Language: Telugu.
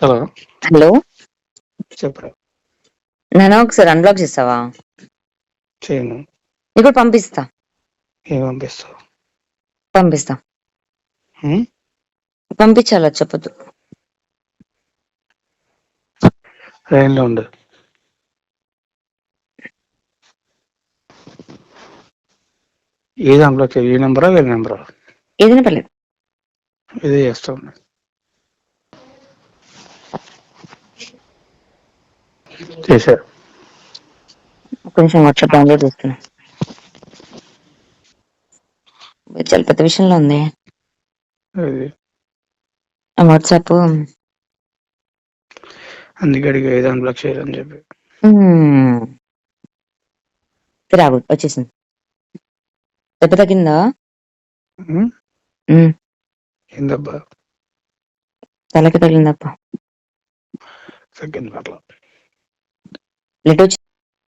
హలో హలో చెప్పరా. నాన్న ఒకసారి అన్బ్లాక్ చేస్తావా? చేయను. నీకు పంపిస్తా ఏం పంపిస్తావు? పంపిస్తా హ్మ్? పంపించాలా చెప్పదు. లైన్లో ఉండు. ఏది అన్బ్లాక్ చేయాలి? ఈ నెంబరా వేరే నెంబరా? ఏదైనా పర్లేదు. ఇదే చేస్తాం. చేశారు. కొంచెం వాట్సాప్ డౌన్లోడ్ చేస్తున్నా. చాలా పెద్ద విషయంలో ఉంది అది ఆ వాట్సాప్. అందుకే అడిగా ఏది అన్బ్లాక్ చేయాలని చెప్పి. రాగు వచ్చేసింది. దెబ్బ తగ్గిందా? ఏందబ్బా తలకి తగిలిందప్ప. తగ్గింది అట్లా. బ్లడ్ వచ్చి